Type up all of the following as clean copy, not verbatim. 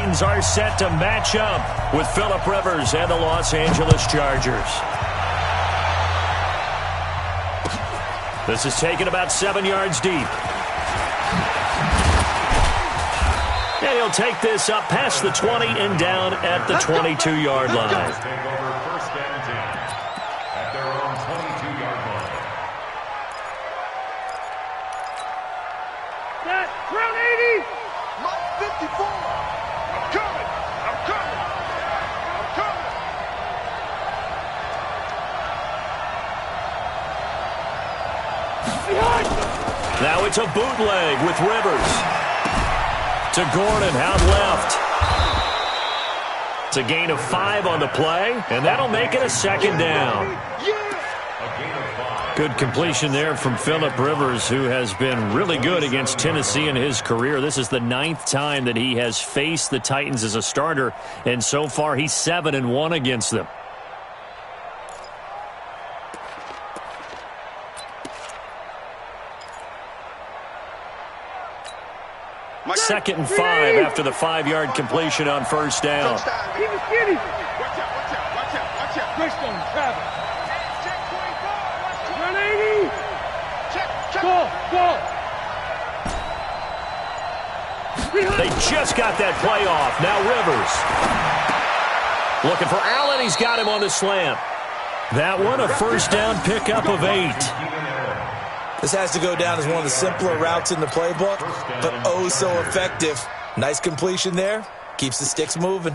Titans are set to match up with Phillip Rivers and the Los Angeles Chargers. This is taken about 7 yards deep. And he'll take this up past the 20 and down at the 22-yard line. Take over first and 10 at their own 22-yard line. Set, round 80. Mark 54. I'm coming. I'm coming. I'm coming. Now it's a bootleg with Rivers. To Gordon, out left. It's a gain of 5 on the play, and that'll make it a second down. Good completion there from Phillip Rivers, who has been really good against Tennessee in his career. This is the 9th time that he has faced the Titans as a starter, and so far he's 7-1 against them. Second and 5 after the 5-yard completion on first down. Watch out, watch out, watch out, watch out. Christian, Travis. Check 24. 180. Check. Go. They just got that play off. Now Rivers. Looking for Allen. He's got him on the slant. That one, a first down pickup of 8. This has to go down as one of the simpler routes in the playbook, but oh so effective. Nice completion there. Keeps the sticks moving.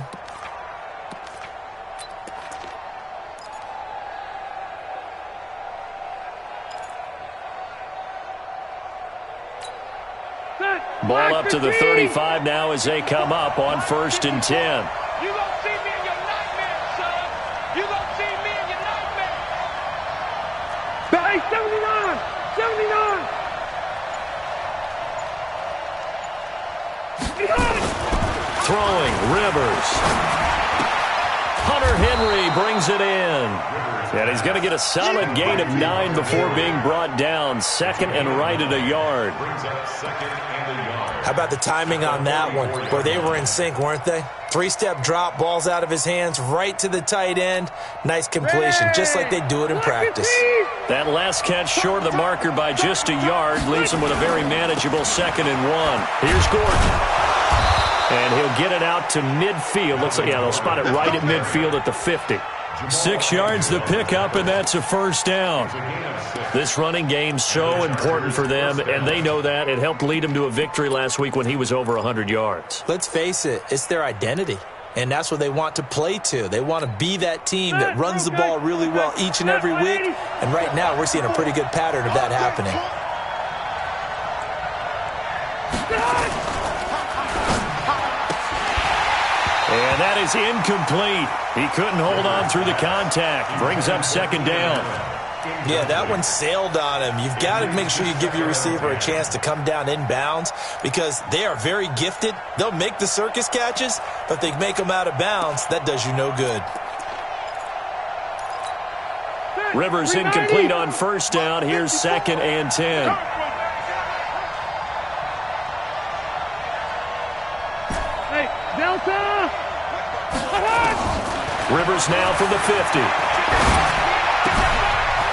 Ball up to the 35 now as they come up on first and 10. You don't see me in your nightmare, son. You don't see me in your nightmare. Hey, 79. 79. Throwing, Rivers. Hunter Henry brings it in. And he's going to get a solid gain of 9 before being brought down. Second and right at a yard. How about the timing on that one? Boy, they were in sync, weren't they? 3-step drop, balls out of his hands, right to the tight end. Nice completion, just like they do it in practice. That last catch short of the marker by just a yard leaves him with a very manageable second and 1. Here's Gordon. And he'll get it out to midfield. Looks like, yeah, they'll spot it right at midfield at the 50. 6 yards the pickup, and that's a first down. This running game's so important for them, and they know that. It helped lead them to a victory last week when he was over 100 yards. Let's face it, it's their identity, and that's what they want to play to. They want to be that team that runs the ball really well each and every week, and right now we're seeing a pretty good pattern of that happening. And that is incomplete. He couldn't hold on through the contact. Brings up second down. Yeah, that one sailed on him. You've got to make sure you give your receiver a chance to come down inbounds because they are very gifted. They'll make the circus catches, but if they make them out of bounds, that does you no good. Rivers incomplete on first down. Here's second and 10. Hey, Delta! Rivers now from the 50.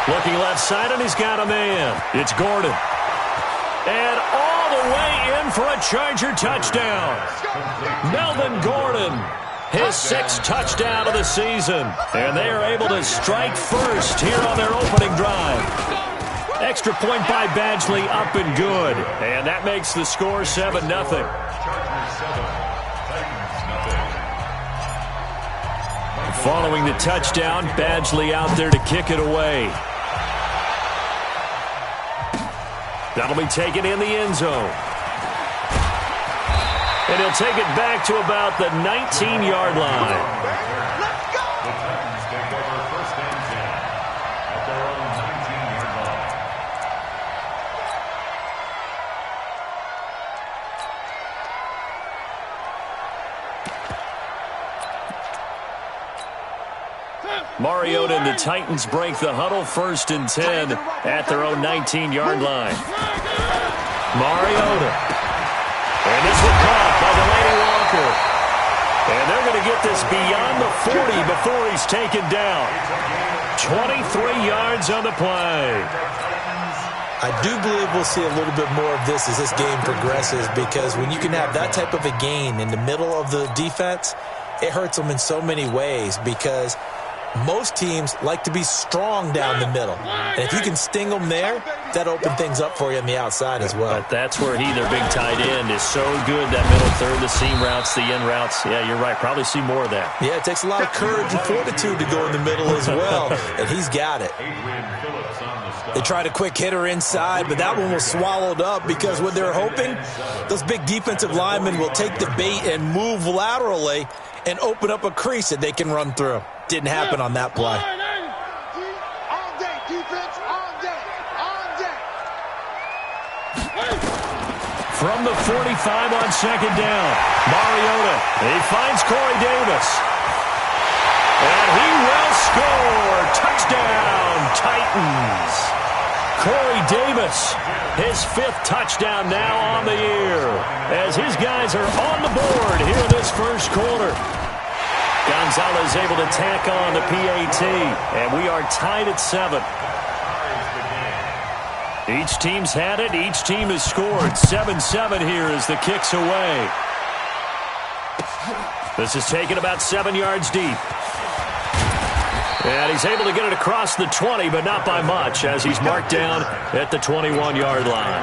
Looking left side, and he's got a man. It's Gordon. And all the way in for a Charger touchdown. Melvin Gordon, his 6th touchdown of the season. And they are able to strike first here on their opening drive. Extra point by Badgley, up and good. And that makes the score 7-0. Following the touchdown, Badgley out there to kick it away. That'll be taken in the end zone. And he'll take it back to about the 19-yard line. The Titans take over first and 10 at their own 19-yard line. Mariota and the Titans break the huddle first and 10 at their own 19-yard line. Mariota. And this one caught by Delaney Walker. And they're going to get this beyond the 40 before he's taken down. 23 yards on the play. I do believe we'll see a little bit more of this as this game progresses, because when you can have that type of a gain in the middle of the defense, it hurts them in so many ways, because most teams like to be strong down the middle. And if you can sting them there, that opens things up for you on the outside as well. But that's where their big tight end, is so good, that middle third, the seam routes, the in routes. Yeah, you're right. Probably see more of that. Yeah, it takes a lot of courage and fortitude to go in the middle as well, and he's got it. They tried a quick hitter inside, but that one was swallowed up, because what they're hoping, those big defensive linemen will take the bait and move laterally and open up a crease that they can run through. Didn't happen on that play. All day, defense, all day, all day. From the 45 on second down, Mariota, he finds Corey Davis. And he will score. Touchdown, Titans. Corey Davis, his 5th touchdown now on the year, as his guys are on the board here in this first quarter. Gonzalez able to tack on the PAT, and we are tied at 7. Each team's had it. Each team has scored. 7-7 here as the kick's away. This is taken about 7 yards deep. And he's able to get it across the 20, but not by much, as he's marked down at the 21-yard line.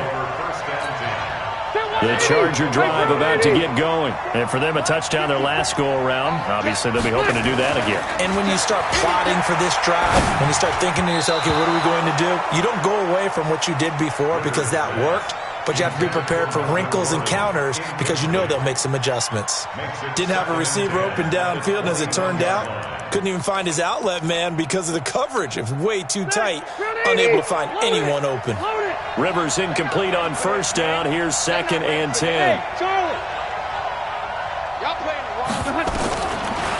The Charger drive about to get going. And for them, a touchdown their last go-around. Obviously, they'll be hoping to do that again. And when you start plotting for this drive, when you start thinking to yourself, okay, what are we going to do? You don't go away from what you did before, because that worked. But you have to be prepared for wrinkles and counters, because you know they'll make some adjustments. Didn't have a receiver open downfield, and as it turned out, couldn't even find his outlet man because of the coverage. It was way too tight, unable to find anyone open. Rivers incomplete on first down. Here's 2nd and 10.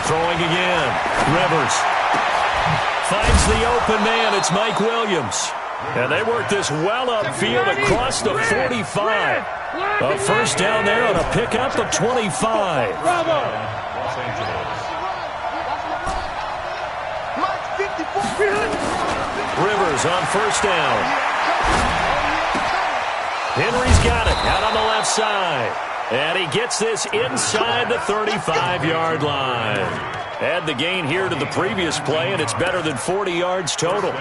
Throwing again. Rivers finds the open man. It's Mike Williams. And they work this well upfield across the 45. A first down there on a pickup of 25. Rivers on first down. Henry's got it out on the left side. And he gets this inside the 35-yard line. Add the gain here to the previous play, and it's better than 40 yards total.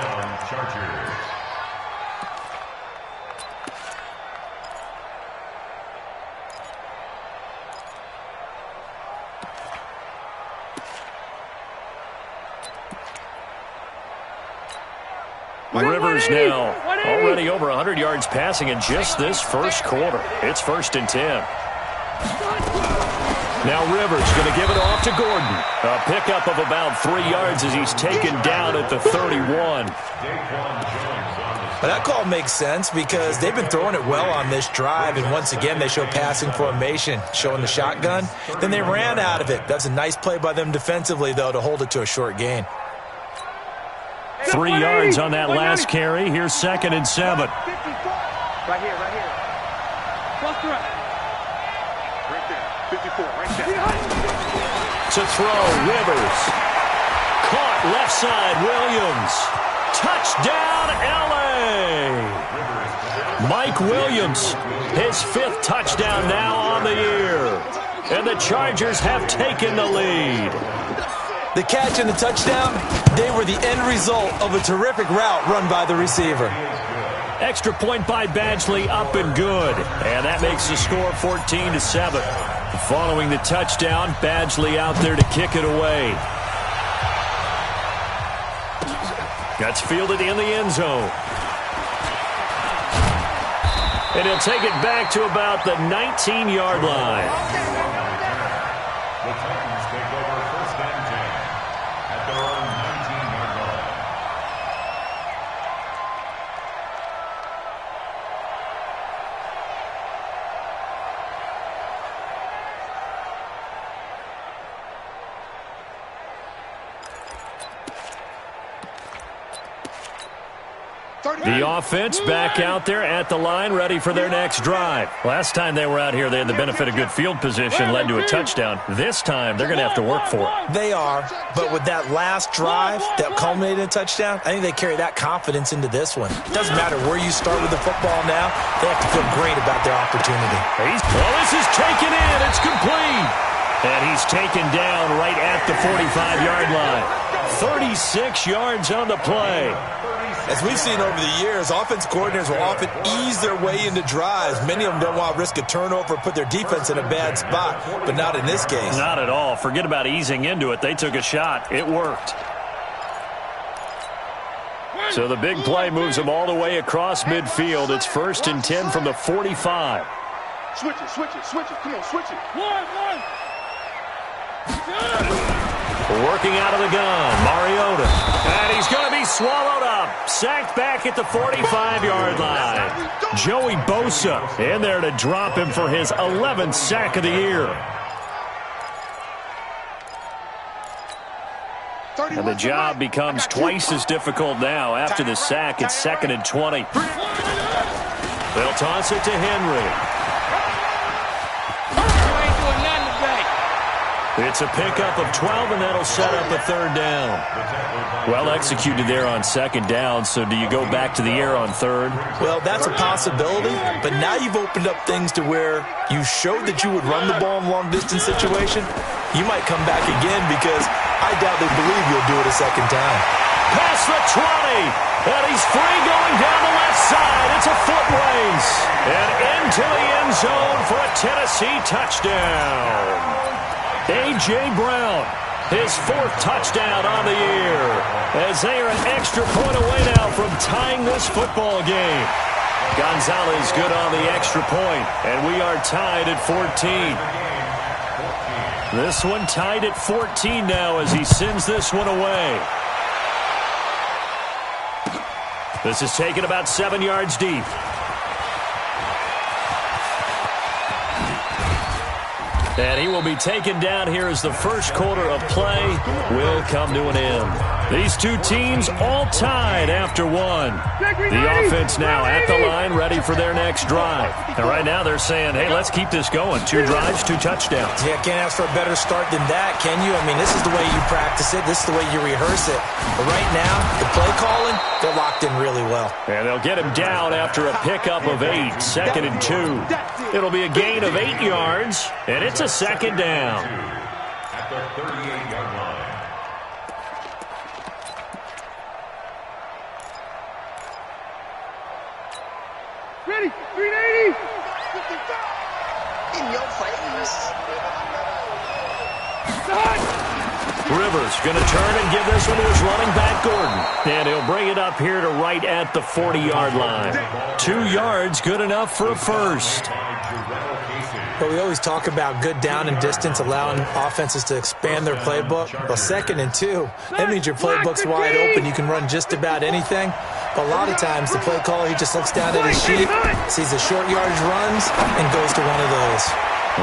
Rivers now already over 100 yards passing in just this first quarter. It's 1st and 10. Now Rivers going to give it off to Gordon. A pickup of about 3 yards as he's taken down at the 31. But that call makes sense, because they've been throwing it well on this drive, and once again they show passing formation, showing the shotgun. Then they ran out of it. That's a nice play by them defensively, though, to hold it to a short gain. 3 yards on that last carry. Here's 2nd and 7. Right here, right here. Cluster up. Right there. 54, right there. To throw, Rivers. Caught left side, Williams. Touchdown, L.A. Mike Williams, his 5th touchdown now on the year. And the Chargers have taken the lead. The catch and the touchdown, they were the end result of a terrific route run by the receiver. Extra point by Badgley, up and good. And that makes the score 14-7. Following the touchdown, Badgley out there to kick it away. That's fielded in the end zone. And he'll take it back to about the 19-yard line. The Titans take over 1st and 10 at their own 19-yard line. The offense back out there at the line, ready for their next drive. Last time they were out here, they had the benefit of good field position, led to a touchdown. This time, they're going to have to work for it. They are, but with that last drive that culminated in a touchdown, I think they carry that confidence into this one. It doesn't matter where you start with the football now. They have to feel great about their opportunity. Well, this is taken in. It's complete. And he's taken down right at the 45-yard line. 36 yards on the play. As we've seen over the years, offense coordinators will often ease their way into drives. Many of them don't want to risk a turnover or put their defense in a bad spot, but not in this case. Not at all. Forget about easing into it. They took a shot. It worked. So the big play moves them all the way across midfield. It's 1st and 10 from the 45. Switch it, switch it, switch it. Come on, switch it. One. Working out of the gun, Mariota. And he's going to be swallowed up. Sacked back at the 45-yard line. Joey Bosa in there to drop him for his 11th sack of the year. And the job becomes twice as difficult now. After the sack, it's 2nd and 20. They'll toss it to Henry. It's a pickup of 12, and that'll set up a 3rd down. Well executed there on 2nd down, so do you go back to the air on 3rd? Well, that's a possibility, but now you've opened up things to where you showed that you would run the ball in a long-distance situation. You might come back again because I doubt they believe you'll do it a 2nd time. Past the 20, and he's free going down the left side. It's a foot race, and into the end zone for a Tennessee touchdown. A.J. Brown, his 4th touchdown on the year, as they are an extra point away now from tying this football game. Gonzalez good on the extra point, and we are tied at 14. This one tied at 14 now as he sends this one away. This is taken about 7 yards deep. And he will be taken down here as the first quarter of play will come to an end. These two teams all tied after one. The offense now at the line, ready for their next drive. And right now they're saying, hey, let's keep this going. 2 drives, 2 touchdowns. Yeah, can't ask for a better start than that, can you? I mean, this is the way you practice it. This is the way you rehearse it. But right now, the play calling, they're locked in really well. And they'll get him down after a pickup of 8, 2nd and 2. It'll be a gain of 8 yards, and it's a 2nd down. At the 38-yard line. Ready, 380. In your face. Rivers going to turn and give this one to his running back, Gordon. And he'll bring it up here to right at the 40-yard line. 2 yards, good enough for a first. But we always talk about good down and distance, allowing offenses to expand their playbook. Well, 2nd and 2, that means your playbook's wide open. You can run just about anything. But a lot of times, the play caller, he just looks down at his sheet, sees the short yardage runs, and goes to one of those.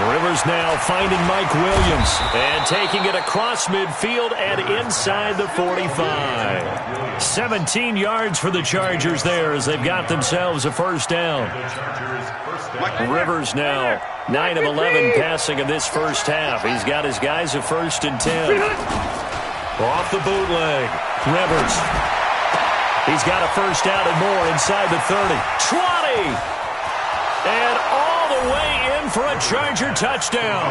Rivers now finding Mike Williams and taking it across midfield and inside the 45. 17 yards for the Chargers there as they've got themselves a first down. Rivers now 9 of 11 passing in this first half. He's got his guys a 1st and 10. Off the bootleg. Rivers. He's got a first down and more inside the 30. 20! And all the way in for a Charger touchdown.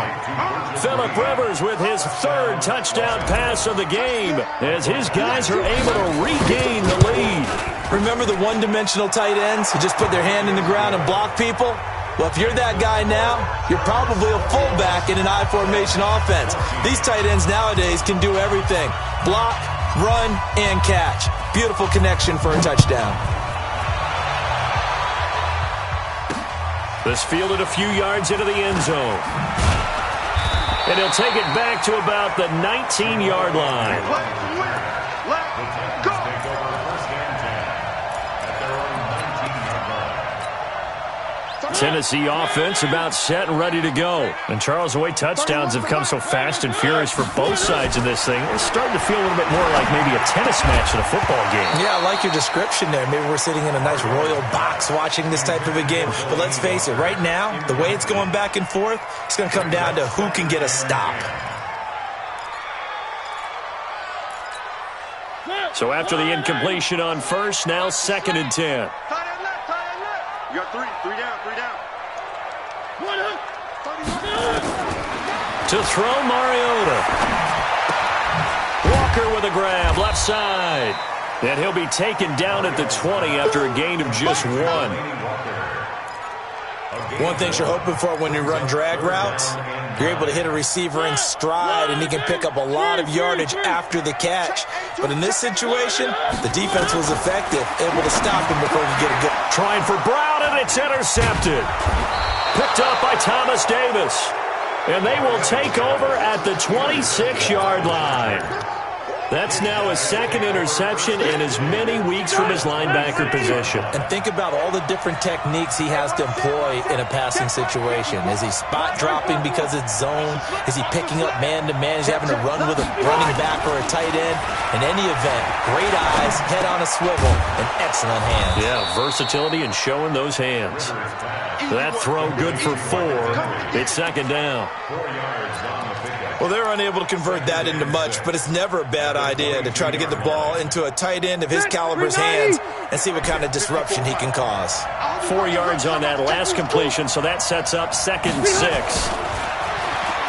Phillip Rivers with his 3rd touchdown pass of the game as his guys are able to regain the lead. Remember the one-dimensional tight ends who just put their hand in the ground and block people? Well, if you're that guy now, you're probably a fullback in an I-formation offense. These tight ends nowadays can do everything. Block, run, and catch. Beautiful connection for a touchdown. This fielded a few yards into the end zone. And he'll take it back to about the 19-yard line. Tennessee offense about set and ready to go. And Charles, the way touchdowns have come so fast and furious for both sides of this thing, it's starting to feel a little bit more like maybe a tennis match in a football game. Yeah, I like your description there. Maybe we're sitting in a nice royal box watching this type of a game. But let's face it, right now, the way it's going back and forth, it's going to come down to who can get a stop. So after the incompletion on first, now 2nd and 10. Tight end left, tight end left. You got three down. To throw, Mariota. Walker with a grab, left side. And he'll be taken down at the 20 after a gain of just 1. One thing you're hoping for when you run drag routes, you're able to hit a receiver in stride, and he can pick up a lot of yardage after the catch. But in this situation, the defense was effective, able to stop him before he could get a good... Trying for Brown, and it's intercepted. Picked up by Thomas Davis. And they will take over at the 26-yard line. That's now his 2nd interception in as many weeks from his linebacker position. And think about all the different techniques he has to employ in a passing situation. Is he spot dropping because it's zone? Is he picking up man-to-man? Is he having to run with a running back or a tight end? In any event, great eyes, head on a swivel, and excellent hands. Yeah, versatility and showing those hands. That throw good for 4. It's 2nd down. Well, they're unable to convert that into much, but it's never a bad idea to try to get the ball into a tight end of his caliber's hands and see what kind of disruption he can cause. 4 yards on that last completion, so that sets up 2nd and 6.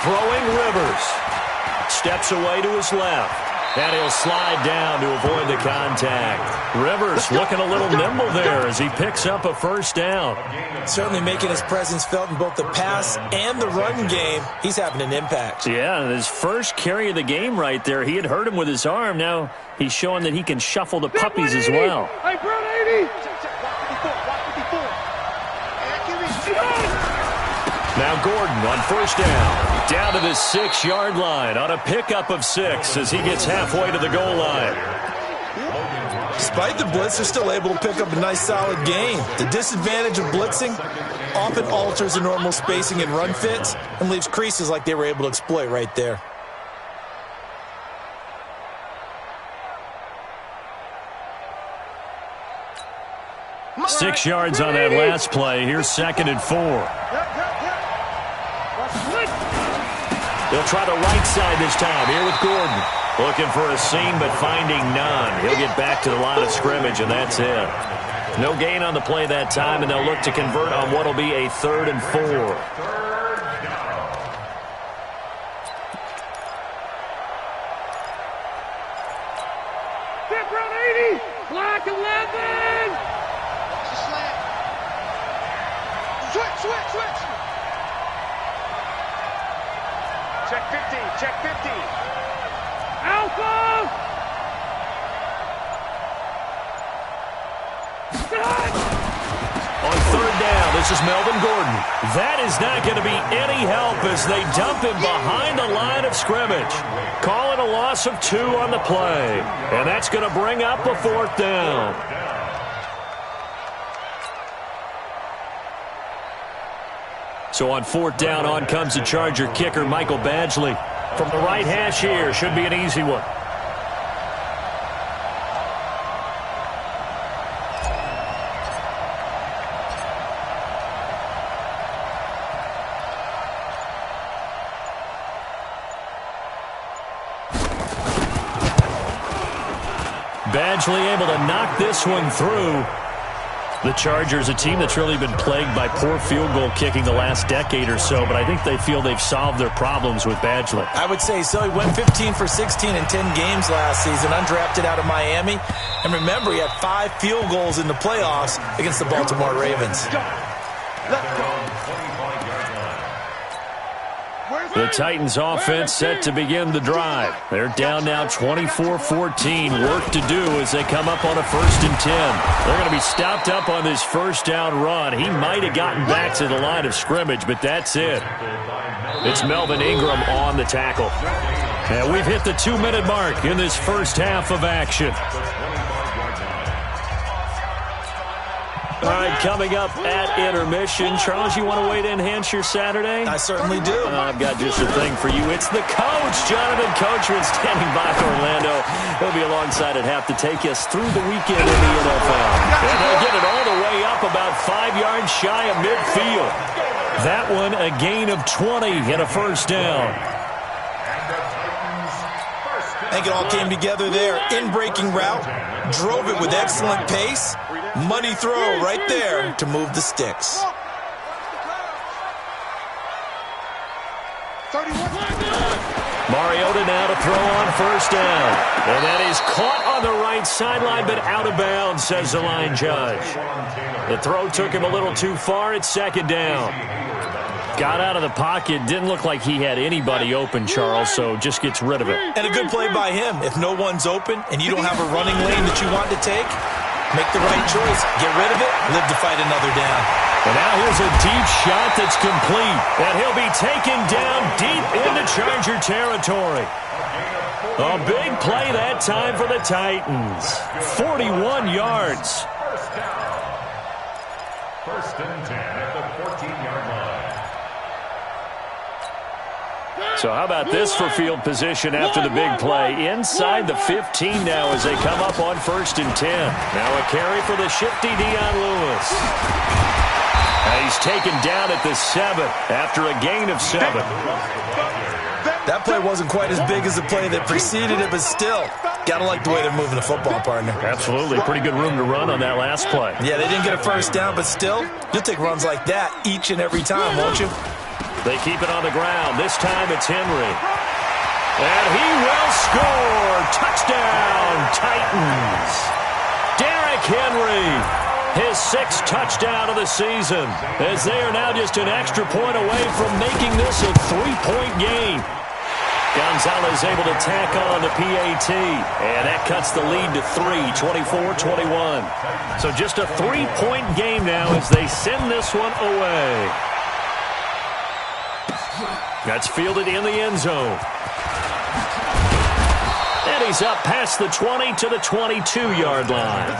Throwing Rivers. Steps away to his left. And he'll slide down to avoid the contact. Rivers looking a little nimble there as he picks up a 1st down. Certainly making his presence felt in both the pass and the run game. He's having an impact. Yeah, and his first carry of the game right there, he had hurt him with his arm. Now he's showing that he can shuffle the puppies as well. Hey, bro, 80. Now Gordon on 1st down. Down to the 6-yard line on a pickup of 6 as he gets halfway to the goal line. Despite the blitz, they're still able to pick up a nice solid gain. The disadvantage of blitzing often alters the normal spacing and run fits and leaves creases like they were able to exploit right there. Six yards on that last play. Here's 2nd and 4. They'll try the right side this time. Here with Gordon. Looking for a seam, but finding none. He'll get back to the line of scrimmage, and that's it. No gain on the play that time, and they'll look to convert on what will be a 3rd and 4. Step round 80. Black 11. Switch. Check 50. Alpha! On 3rd down, this is Melvin Gordon. That is not going to be any help as they dump him behind the line of scrimmage. Calling a loss of 2 on the play. And that's going to bring up a 4th down. So on 4th down, on comes the Charger kicker, Michael Badgley. From the right hash here, should be an easy one. Badgley able to knock this one through. The Chargers, a team that's really been plagued by poor field goal kicking the last decade or so, but I think they feel they've solved their problems with Badgley. I would say so. He went 15 for 16 in 10 games last season, undrafted out of Miami. And remember, he had 5 field goals in the playoffs against the Baltimore Ravens. The Titans offense set to begin the drive. They're down now 24-14. Work to do as they come up on a 1st and 10. They're going to be stopped up on this 1st down run. He might have gotten back to the line of scrimmage, but that's it. It's Melvin Ingram on the tackle. And we've hit the 2-minute mark in this first half of action. All right, coming up at intermission. Charles, you want a way to enhance your Saturday? I certainly do. I've got just a thing for you. It's the coach, Jonathan Coachman, standing by Orlando. He'll be alongside at half to take us through the weekend in the NFL. And they'll get it all the way up about 5 yards shy of midfield. That one a gain of 20 and a first down. I think it all came together there. In-breaking route, drove it with excellent pace. Money throw right there to move the sticks. Mariota now to throw on first down. And that is caught on the right sideline, but out of bounds, says the line judge. The throw took him a little too far. It's second down. Got out of the pocket. Didn't look like he had anybody open, Charles, so just gets rid of it. And a good play by him. If no one's open and you don't have a running lane that you want to take, make the right choice. Get rid of it. Live to fight another down. And now here's a deep shot that's complete. And he'll be taken down deep into Charger territory. A big play that time for the Titans. 41 yards. First and 10 at the 14-yard line. So how about this for field position after the big play? Inside the 15 now as they come up on first and 10. Now a carry for the shifty Dion Lewis. He's taken down at the 7 after a gain of 7. That play wasn't quite as big as the play that preceded it, but still, gotta like the way they're moving the football, partner. Absolutely. Pretty good room to run on that last play. Yeah, they didn't get a first down, but still, you'll take runs like that each and every time, won't you? They keep it on the ground. This time it's Henry. And he will score. Touchdown, Titans. Derrick Henry, his 6th touchdown of the season, as they are now just an extra point away from making this a 3-point game. Gonzalez able to tack on the PAT, and that cuts the lead to 3, 24-21. So just a 3-point game now as they send this one away. That's fielded in the end zone. And he's up past the 20 to the 22-yard line.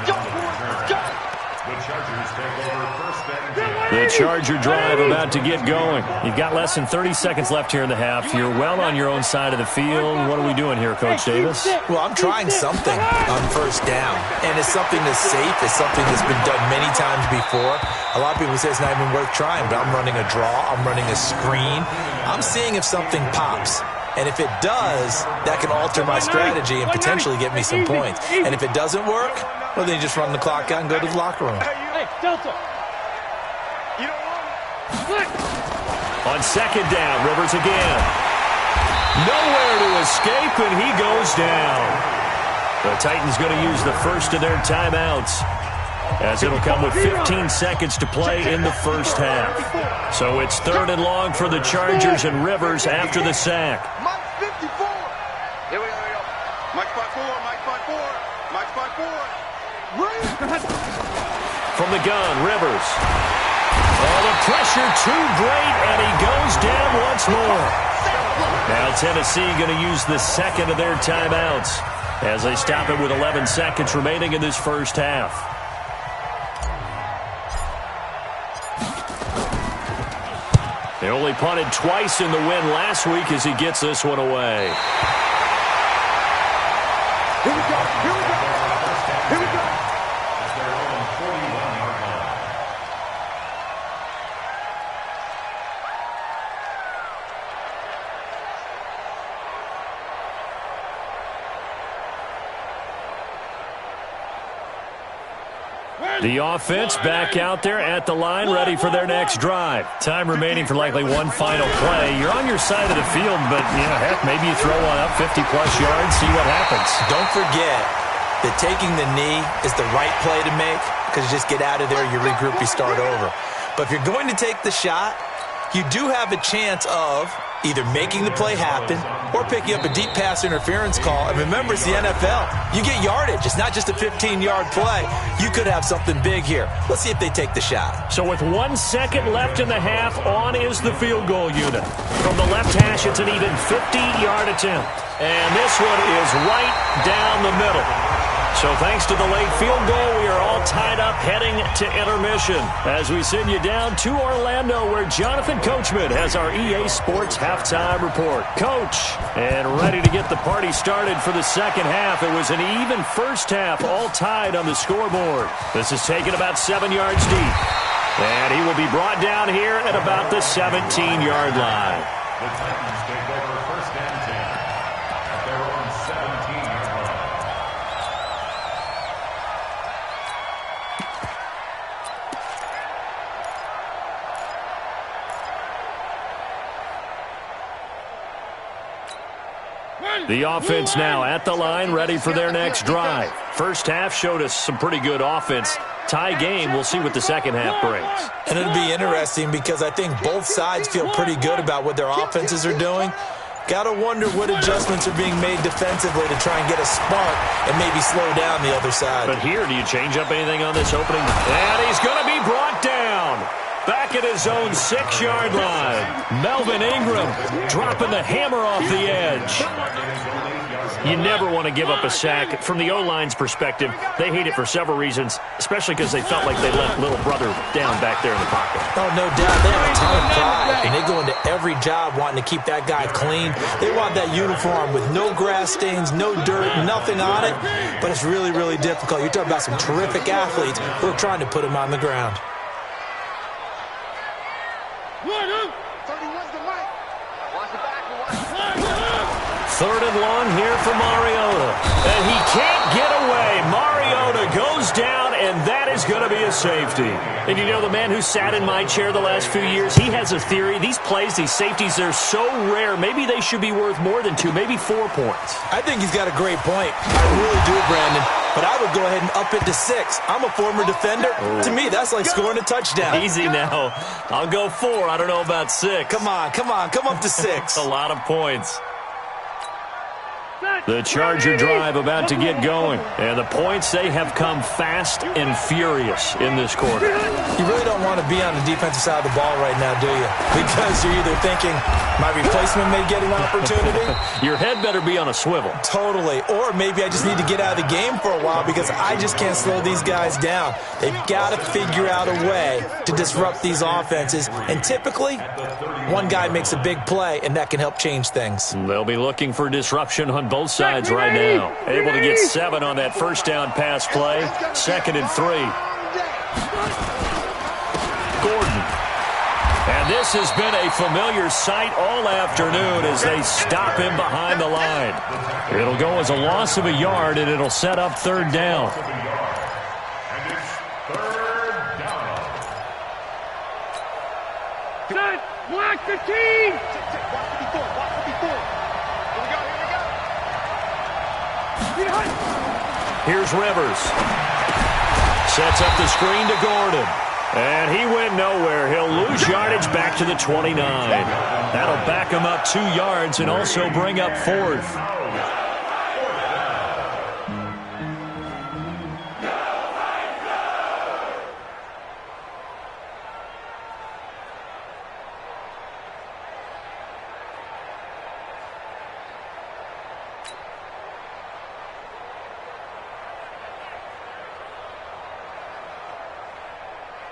The Charger drive about to get going. You've got less than 30 seconds left here in the half. You're well on your own side of the field. What are we doing here, Coach Davis? Well, I'm trying something on first down, and it's something that's safe. It's something that's been done many times before. A lot of people say it's not even worth trying, but I'm running a draw. I'm running a screen. I'm seeing if something pops. And if it does, that can alter my strategy and potentially get me some points. And if it doesn't work, well, then you just run the clock out and go to the locker room. Hey, Delta. On second down, Rivers again. Nowhere to escape, and he goes down. The Titans going to use the first of their timeouts, as it'll come with 15 seconds to play in the first half. So it's 3rd and long for the Chargers and Rivers after the sack. Mike 54. Here we go. Mike 54. Mike 54. Mike 54. From the gun, Rivers. Oh, the pressure too great, and he goes down once more. Now Tennessee going to use the second of their timeouts as they stop it with 11 seconds remaining in this first half. They only punted twice in the win last week as he gets this one away. Here we go. Here we go. Here we go. The offense back out there at the line, ready for their next drive. Time remaining for likely one final play. You're on your side of the field, but, heck, maybe you throw one up 50-plus yards, see what happens. Don't forget that taking the knee is the right play to make, because you just get out of there, you regroup, you start over. But if you're going to take the shot, you do have a chance of either making the play happen or picking up a deep pass interference call. And remember, it's the NFL. You get yardage. It's not just a 15-yard play. You could have something big here. Let's see if they take the shot. So with 1 second left in the half, on is the field goal unit. From the left hash, it's an even 50-yard attempt. And this one is right down the middle. So thanks to the late field goal, we are all tied up heading to intermission as we send you down to Orlando where Jonathan Coachman has our EA Sports halftime report. Coach, and ready to get the party started for the second half. It was an even first half, all tied on the scoreboard. This is taken about 7 yards deep. And he will be brought down here at about the 17-yard line. The Titans take over first and 10 at their own 17-yard line. The offense now at the line, ready for their next drive. First half showed us some pretty good offense. Tie game, we'll see what the second half brings. And it'll be interesting because I think both sides feel pretty good about what their offenses are doing. Got to wonder what adjustments are being made defensively to try and get a spark and maybe slow down the other side. But here, do you change up anything on this opening? And he's going to be brought down. Back at his own 6-yard line. Melvin Ingram dropping the hammer off the edge. You never want to give up a sack. From the O-line's perspective, they hate it for several reasons, especially because they felt like they let little brother down back there in the pocket. Oh, no doubt. They have a ton of pride, and they go into every job wanting to keep that guy clean. They want that uniform with no grass stains, no dirt, nothing on it, but it's really, really difficult. You're talking about some terrific athletes who are trying to put him on the ground. 31's the mic. Watch the back. Third and long here for Mariota. And he can't get away. Mariota goes down, and that is going to be a safety. And you know, the man who sat in my chair the last few years, he has a theory. These plays, these safeties, they're so rare. Maybe they should be worth more than 2, maybe 4 points. I think he's got a great point. I really do, Brandon. But I would go ahead and up it to 6. I'm a former defender. To me, that's like scoring a touchdown. Easy now. I'll go 4. I don't know about 6. Come on. Come up to 6. A lot of points. The Charger drive about to get going. And the points, they have come fast and furious in this quarter. You really don't want to be on the defensive side of the ball right now, do you? Because you're either thinking, my replacement may get an opportunity. Your head better be on a swivel. Totally. Or maybe I just need to get out of the game for a while because I just can't slow these guys down. They've got to figure out a way to disrupt these offenses. And typically, one guy makes a big play, and that can help change things. They'll be looking for disruption on both sides right now. Able to get 7 on that first down pass play. 2nd and 3. Gordon. And this has been a familiar sight all afternoon as they stop him behind the line. It'll go as a loss of a yard, and it'll set up 3rd down. And it's 3rd down. Set, block the team. Watch the before. Here we go. Here's Rivers. Sets up the screen to Gordon. And he went nowhere. He'll lose yardage back to the 29. That'll back him up 2 yards and also bring up 4th.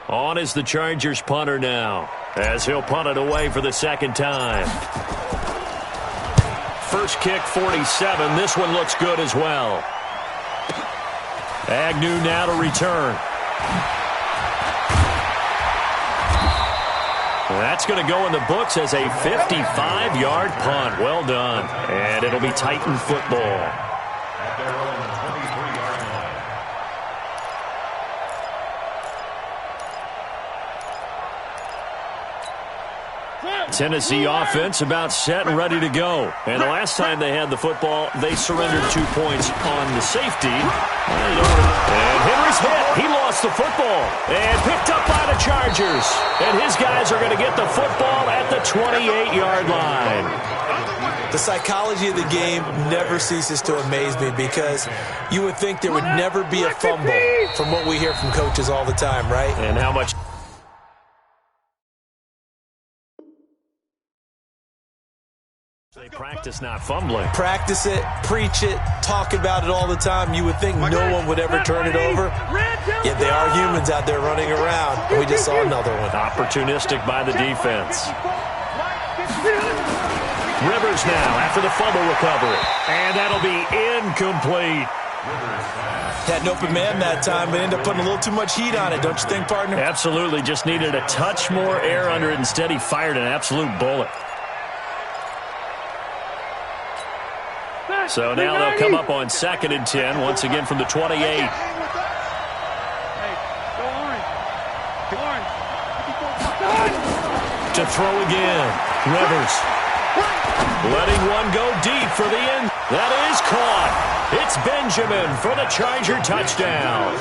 On is the Chargers punter now, as he'll punt it away for the 2nd time. First kick, 47. This one looks good as well. Agnew now to return. That's going to go in the books as a 55-yard punt. Well done. And it'll be Titan football. At their own 23-yard line. Tennessee offense about set and ready to go. And the last time they had the football, they surrendered 2 points on the safety. And Henry's hit. He lost the football. And picked up by the Chargers. And his guys are going to get the football at the 28-yard line. The psychology of the game never ceases to amaze me because you would think there would never be a fumble from what we hear from coaches all the time, right? And how much they practice not fumbling. Practice it, preach it, talk about it all the time. You would think no one would ever turn it over. Yet they are humans out there running around, and we just saw another one. Opportunistic by the defense. Rivers now after the fumble recovery. And that'll be incomplete. Had an open man that time, but ended up putting a little too much heat on it, don't you think, partner? Absolutely. Just needed a touch more air under it. Instead, he fired an absolute bullet. So now they'll come up on 2nd and 10, once again from the 28. To throw again. Rivers. Letting one go deep for the end. That is caught. It's Benjamin for the Charger touchdown.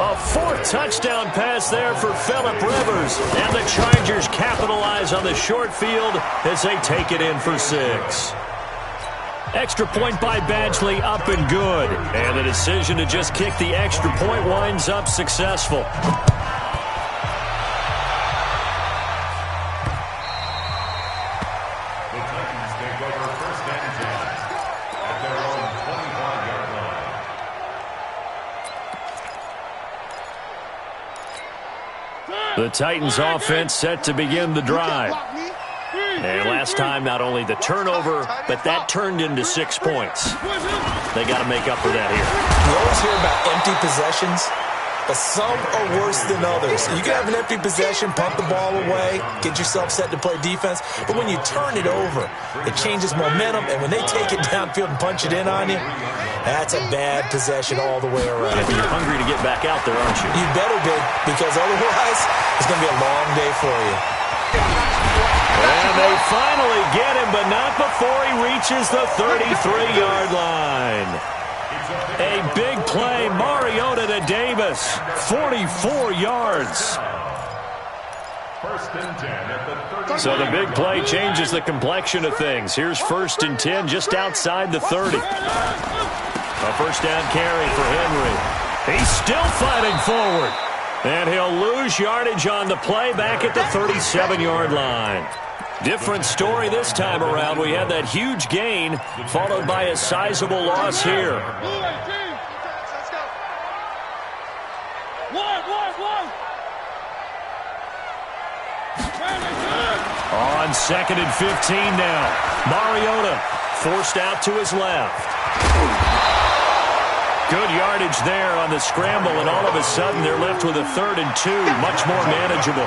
A 4th touchdown pass there for Phillip Rivers. And the Chargers capitalize on the short field as they take it in for 6. Extra point by Badgley, up and good. And the decision to just kick the extra point winds up successful. The Titans offense set to begin the drive. And last time, not only the turnover, but that turned into 6 points. They got to make up for that here. You always hear about empty possessions, but some are worse than others. You can have an empty possession, punt the ball away, get yourself set to play defense, but when you turn it over, it changes momentum, and when they take it downfield and punch it in on you, that's a bad possession all the way around. Yeah, you're hungry to get back out there, aren't you? You better be, because otherwise, it's going to be a long day for you. And they finally get him, but not before he reaches the 33-yard line. A big play, Mariota to Davis, 44 yards. So the big play changes the complexion of things. Here's 1st and 10 just outside the 30. A first down carry for Henry. He's still fighting forward. And he'll lose yardage on the play back at the 37-yard line. Different story this time around. We had that huge gain followed by a sizable loss here. On 2nd and 15 now. Mariota forced out to his left. Good yardage there on the scramble, and all of a sudden they're left with a 3rd and 2, much more manageable.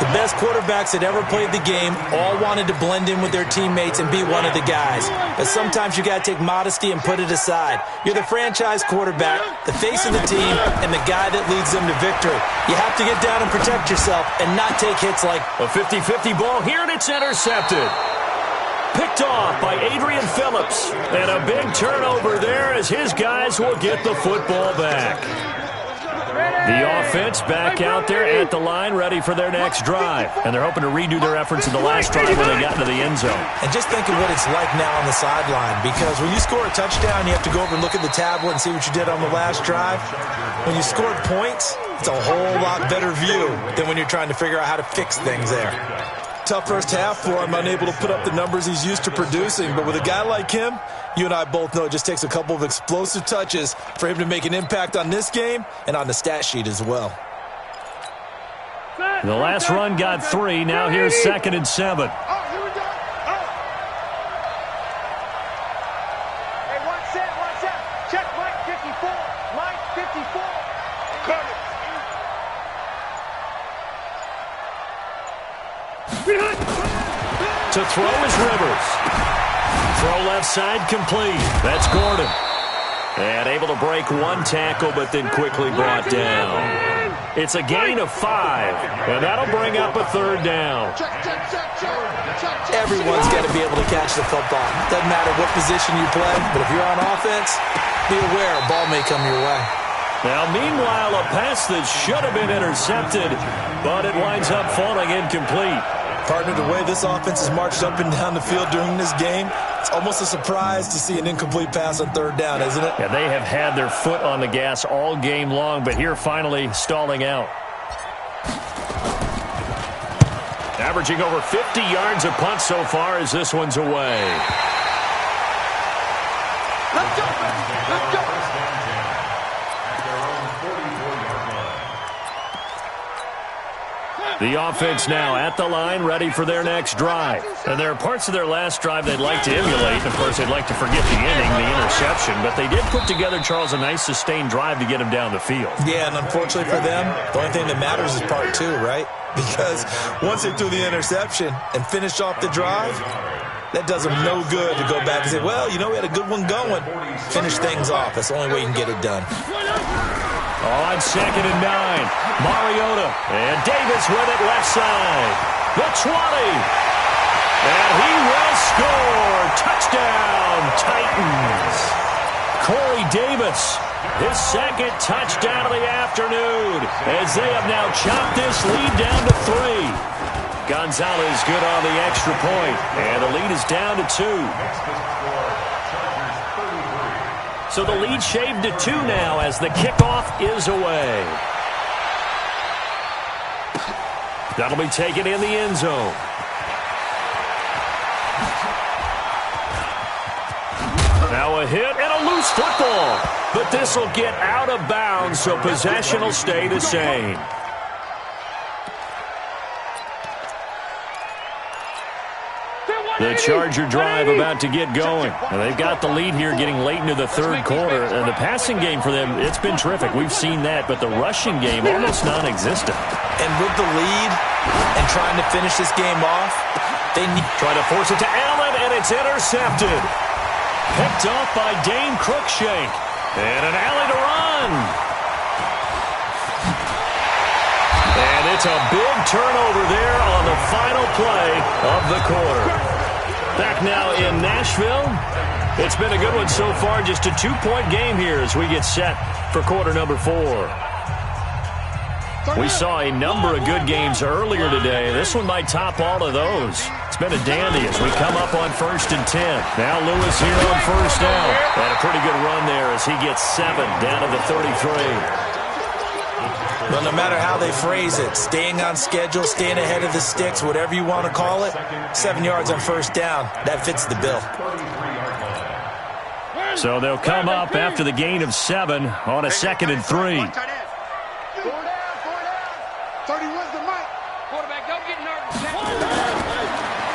The best quarterbacks that ever played the game all wanted to blend in with their teammates and be one of the guys. But sometimes you got to take modesty and put it aside. You're the franchise quarterback, the face of the team, and the guy that leads them to victory. You have to get down and protect yourself and not take hits like a 50-50 ball here, and it's intercepted. Picked off by Adrian Phillips. And a big turnover there as his guys will get the football back. The offense back out there at the line, ready for their next drive. And they're hoping to redo their efforts in the last drive when they got into the end zone. And just think of what it's like now on the sideline, because when you score a touchdown, you have to go over and look at the tablet and see what you did on the last drive. When you scored points, it's a whole lot better view than when you're trying to figure out how to fix things there. Tough first half for him, unable to put up the numbers he's used to producing. But with a guy like him, you and I both know it just takes a couple of explosive touches for him to make an impact on this game and on the stat sheet as well. The last run got 3. Now here's 2nd and 7. Check Mike 54. Mike 54. To throw is Rivers. Throw left side complete. That's Gordon. And able to break one tackle, but then quickly brought down. It's a gain of 5, and that'll bring up a 3rd down. Everyone's got to be able to catch the football. Doesn't matter what position you play, but if you're on offense, be aware a ball may come your way. Now, meanwhile, a pass that should have been intercepted, but it winds up falling incomplete. Partner, the way this offense has marched up and down the field during this game, it's almost a surprise to see an incomplete pass on 3rd down, isn't it? Yeah, they have had their foot on the gas all game long, but here finally stalling out. Averaging over 50 yards a punt so far as this one's away. Let's go, baby. Let's go. The offense now at the line, ready for their next drive. And there are parts of their last drive they'd like to emulate. And, of course, they'd like to forget the inning, the interception. But they did put together, Charles, a nice sustained drive to get him down the field. Yeah, and unfortunately for them, the only thing that matters is part two, right? Because once they threw the interception and finished off the drive, that does them no good to go back and say, well, you know, we had a good one going. Finish things off. That's the only way you can get it done. On 2nd and 9, Mariota and Davis with it left side. The 20. And he will score. Touchdown, Titans. Corey Davis, his second touchdown of the afternoon, as they have now chopped this lead down to 3. Gonzalez good on the extra point, and the lead is down to 2. So the lead shaved to 2 now as the kickoff is away. That'll be taken in the end zone. Now a hit and a loose football. But this will get out of bounds, so possession will stay the same. The Charger drive about to get going. And they've got the lead here getting late into the third quarter. And the passing game for them, it's been terrific. We've seen that, but the rushing game almost non-existent. And with the lead and trying to finish this game off, they need... Trying to force it to Allen, and it's intercepted. Picked off by Dane Cruikshank. And an alley to run. And it's a big turnover there on the final play of the quarter. Back now in Nashville. It's been a good one so far. Just a 2-point game here as we get set for quarter number 4. We saw a number of good games earlier today. This one might top all of those. It's been a dandy as we come up on 1st and 10. Now Lewis here on 1st down. And a pretty good run there as he gets 7 down to the 33. Well, no matter how they phrase it, staying on schedule, staying ahead of the sticks, whatever you want to call it, 7 yards on 1st down, that fits the bill. So they'll come up after the gain of 7 on a 2nd and 3.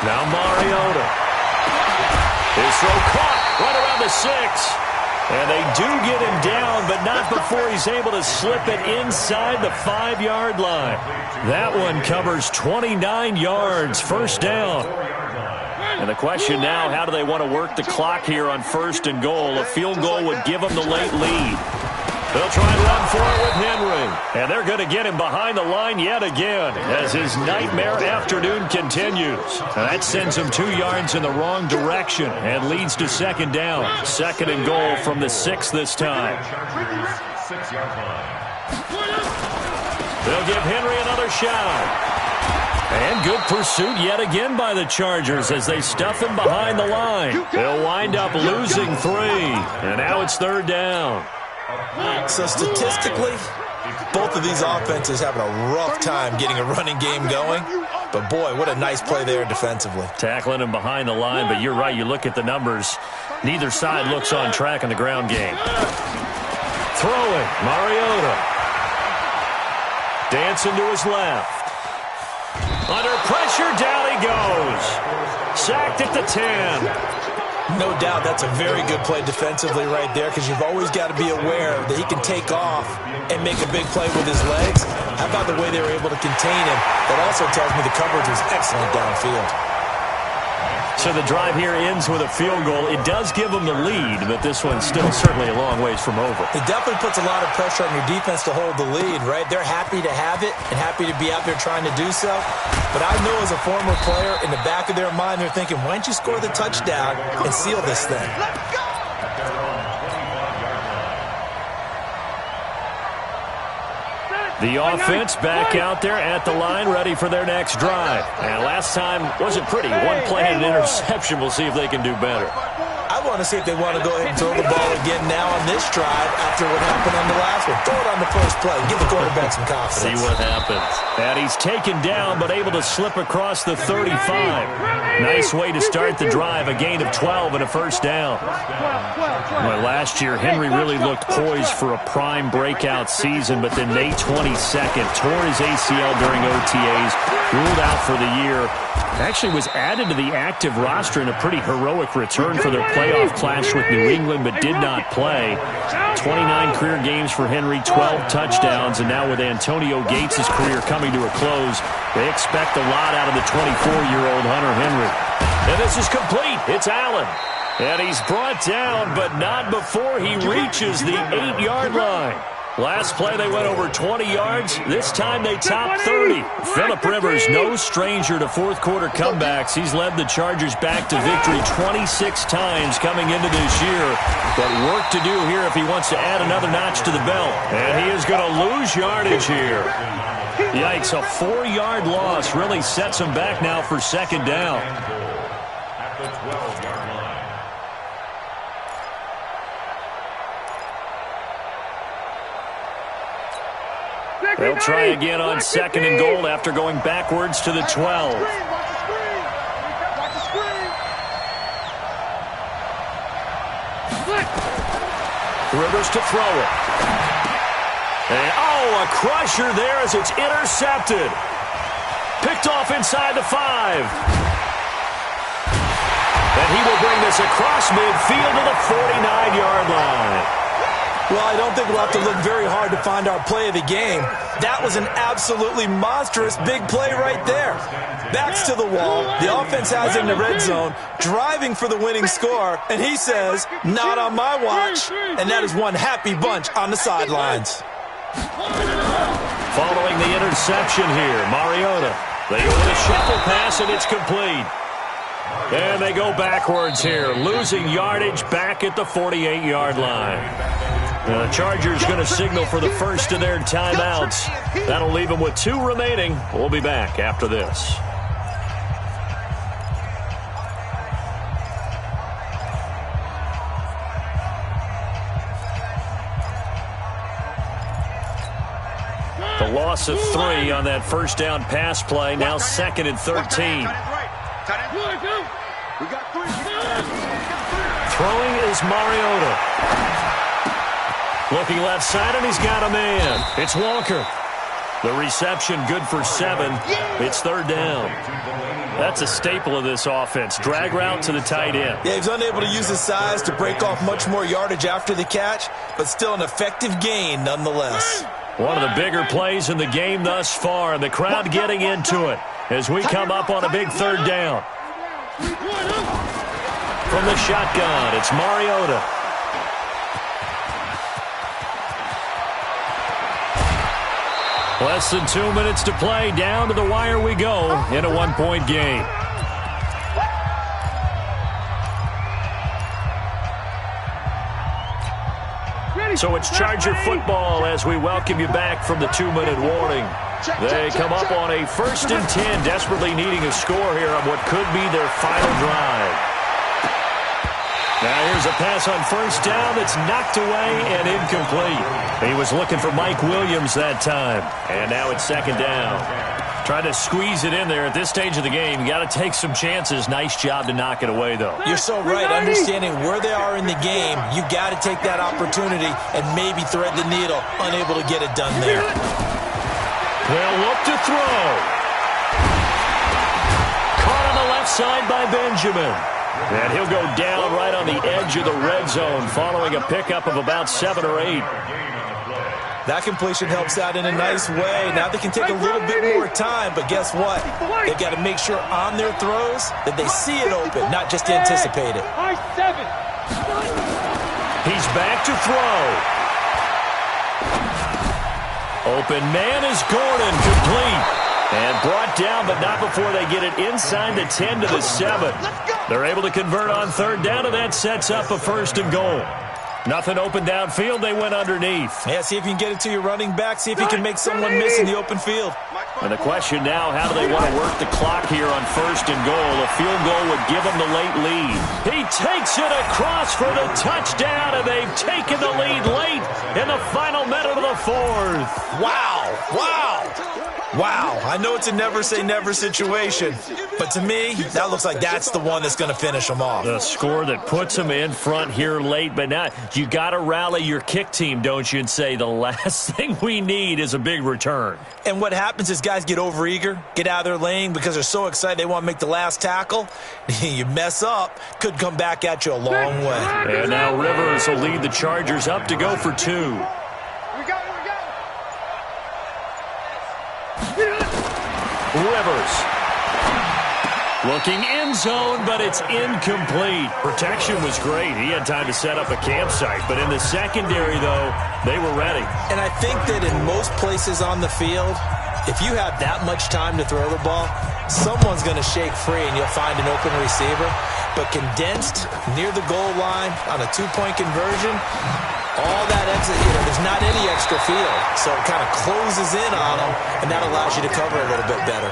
Now Mariota. His throw caught right around the 6. And they do get him down, but not before he's able to slip it inside the 5-yard line. That one covers 29 yards, 1st down. And the question now, how do they want to work the clock here on 1st and goal? A field goal would give them the late lead. They'll try and run for it with Henry. And they're going to get him behind the line yet again as his nightmare afternoon continues. And that sends him 2 yards in the wrong direction and leads to 2nd down. 2nd and goal from the 6 this time. They'll give Henry another shot. And good pursuit yet again by the Chargers as they stuff him behind the line. They'll wind up losing 3. And now it's 3rd down. So statistically, both of these offenses having a rough time getting a running game going. But, boy, what a nice play there defensively. Tackling him behind the line, but you're right. You look at the numbers. Neither side looks on track in the ground game. Throwing, Mariota. Dancing to his left. Under pressure, down he goes. Sacked at the 10. No doubt that's a very good play defensively right there because you've always got to be aware that he can take off and make a big play with his legs. How about the way they were able to contain him? That also tells me the coverage was excellent downfield. So the drive here ends with a field goal. It does give them the lead, but this one's still certainly a long ways from over. It definitely puts a lot of pressure on your defense to hold the lead, right? They're happy to have it and happy to be out there trying to do so. But I know as a former player, in the back of their mind, they're thinking, why don't you score the touchdown and seal this thing? The offense back out there at the line, ready for their next drive. And last time wasn't pretty. One play and an interception. We'll see if they can do better. I want to see if they want to go ahead and throw the ball again now on this drive after what happened on the last one. Throw it on the first play. Give the quarterback some confidence. See what happens. And he's taken down, but able to slip across the 35. Nice way to start the drive. A gain of 12 and a first down. Well, last year, Henry really looked poised for a prime breakout season, but then May 22nd tore his ACL during OTAs, ruled out for the year. Actually was added to the active roster in a pretty heroic return for their playoff clash with New England, but did not play. 29 career games for Henry, 12 touchdowns, and now with Antonio Gates' career coming to a close, they expect a lot out of the 24-year-old Hunter Henry. And this is complete. It's Allen. And he's brought down, but not before he reaches the 8-yard line. Last play, they went over 20 yards. This time, they topped 30. Phillip Rivers, no stranger to fourth-quarter comebacks. He's led the Chargers back to victory 26 times coming into this year. But work to do here if he wants to add another notch to the belt. And he is going to lose yardage here. Yikes, a 4-yard loss really sets him back now for second down. At the 12-yard line. They'll try again on second and goal after going backwards to the 12. Rivers to throw it. And, oh, a crusher there as it's intercepted. Picked off inside the 5. And he will bring this across midfield to the 49-yard line. Well, I don't think we'll have to look very hard to find our play of the game. That was an absolutely monstrous big play right there. Backs to the wall. The offense has in the red zone, driving for the winning score, and he says, not on my watch. And that is one happy bunch on the sidelines. Following the interception here, Mariota. They go with a shuffle pass, and it's complete. And they go backwards here, losing yardage back at the 48-yard line. The Chargers going to signal for the first of their timeouts. That'll leave them with 2 remaining. We'll be back after this. The loss of 3 on that first down pass play. Now second and 13. Throwing is Mariota. Looking left side, and he's got a man. It's Walker. The reception good for 7. It's third down. That's a staple of this offense. Drag route to the tight end. Yeah, he's unable to use his size to break off much more yardage after the catch, but still an effective gain nonetheless. One of the bigger plays in the game thus far, and the crowd getting into it as we come up on a big third down. From the shotgun, it's Mariota. Less than 2 minutes to play. Down to the wire we go in a 1-point game. So it's Charger football as we welcome you back from the 2-minute warning. They come up on a 1st and 10, desperately needing a score here on what could be their final drive. Now here's a pass on first down that's knocked away and incomplete. He was looking for Mike Williams that time. And now it's second down. Trying to squeeze it in there at this stage of the game. You got to take some chances. Nice job to knock it away, though. You're so right. Understanding where they are in the game, you got to take that opportunity and maybe thread the needle. Unable to get it done there. They'll look to throw. Caught on the left side by Benjamin. And he'll go down right on the edge of the red zone following a pickup of about 7 or 8. That completion helps out in a nice way. Now they can take a little bit more time, but guess what? They've got to make sure on their throws that they see it open, not just anticipate it. He's back to throw. Open man is Gordon, complete. And brought down, but not before they get it inside the 10 to the 7. They're able to convert on third down, and that sets up a 1st and goal. Nothing open downfield. They went underneath. Yeah, see if you can get it to your running back. See if you can make someone miss in the open field. And the question now, how do they want to work the clock here on 1st and goal? A field goal would give them the late lead. He takes it across for the touchdown, and they've taken the lead late in the final minute of the 4th. Wow. Wow. I know it's a never-say-never situation, but to me, that looks like that's the one that's going to finish them off. The score that puts them in front here late, but now you got to rally your kick team, don't you, and say the last thing we need is a big return. And what happens is guys get overeager, get out of their lane because they're so excited they want to make the last tackle. You mess up, could come back at you a long way. And now Rivers will lead the Chargers up to go for 2. Rivers looking end zone, but it's incomplete. Protection was great. He had time to set up a campsite, but in the secondary, though, they were ready. And I think that in most places on the field, if you have that much time to throw the ball, someone's going to shake free and you'll find an open receiver. But condensed near the goal line on a 2-point conversion, all that exit, there's not any extra field. So it kind of closes in on them, and that allows you to cover a little bit better.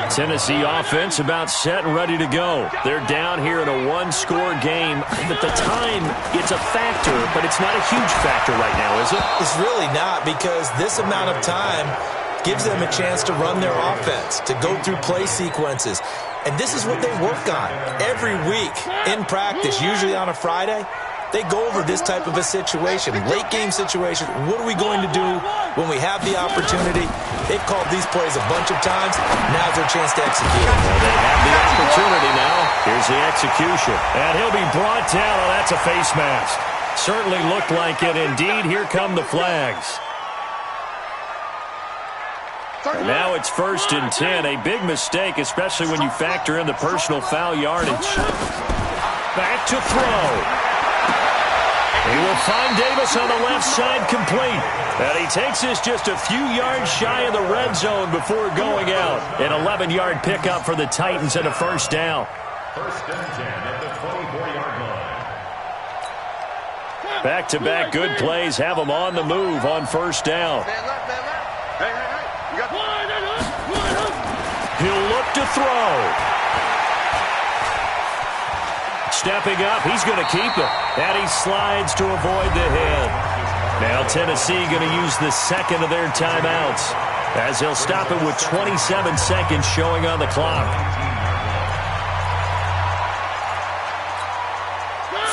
Tennessee offense about set and ready to go. They're down here in a 1-score game. At the time, it's a factor, but it's not a huge factor right now, is it? It's really not, because this amount of time gives them a chance to run their offense, to go through play sequences. And this is what they work on every week in practice, usually on a Friday. They go over this type of a situation, late game situation. What are we going to do when we have the opportunity? They've called these plays a bunch of times. Now's their chance to execute. Well, they have the opportunity now. Here's the execution. And he'll be brought down. Oh, that's a face mask. Certainly looked like it. Indeed, here come the flags. And now it's 1st and 10. A big mistake, especially when you factor in the personal foul yardage. Back to throw. He will find Davis on the left side complete. And he takes this just a few yards shy of the red zone before going out. An 11-yard pickup for the Titans and a 1st down. 1st and 10 at the 24-yard line. Back-to-back good plays have them on the move on 1st down. He'll look to throw. Stepping up, he's going to keep it. And he slides to avoid the hit. Now Tennessee going to use the second of their timeouts, as he'll stop it with 27 seconds showing on the clock.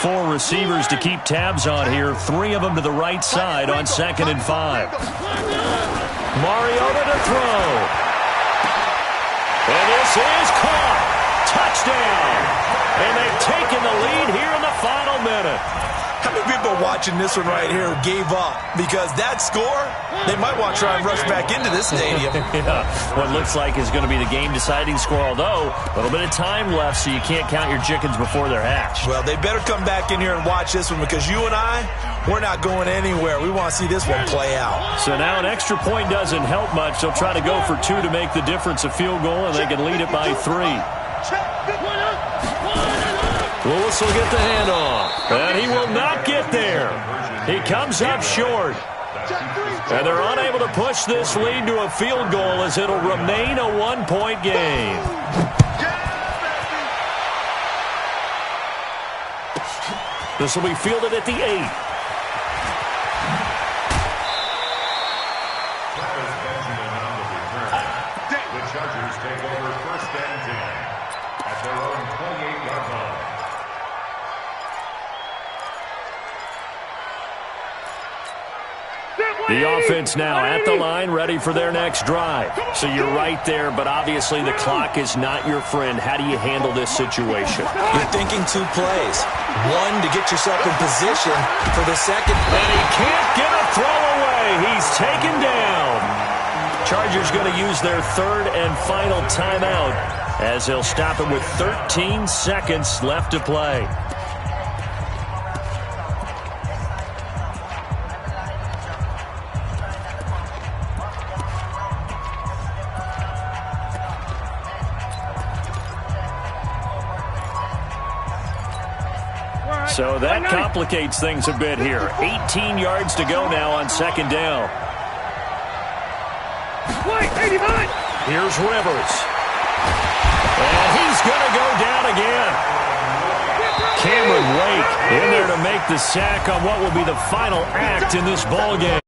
4 receivers to keep tabs on here. 3 of them to the right side on 2nd and 5. Mariota to throw. And this is caught. Touchdown. And they've taken the lead here in the final minute. How many people watching this one right here who gave up? Because that score, they might want to try and rush back into this stadium. Yeah, what looks like is going to be the game-deciding score, although a little bit of time left, so you can't count your chickens before they're hatched. Well, they better come back in here and watch this one, because you and I, we're not going anywhere. We want to see this one play out. So now an extra point doesn't help much. They'll try to go for 2 to make the difference a field goal, and they can lead it by 3. Lewis will get the handoff, and he will not get there. He comes up short. And they're unable to push this lead to a field goal, as it'll remain a 1-point game. This will be fielded at the 8. The Chargers take over 1st and 10 at their own 28-yard line. The offense now at the line, ready for their next drive. So you're right there, but obviously the clock is not your friend. How do you handle this situation? You're thinking 2 plays. 1 to get yourself in position for the second. And he can't get a throw away. He's taken down. Chargers going to use their 3rd and final timeout, as they'll stop it with 13 seconds left to play. So that complicates things a bit here. 18 yards to go now on second down. Here's Rivers. And he's going to go down again. Cameron Wake in there to make the sack on what will be the final act in this ball game.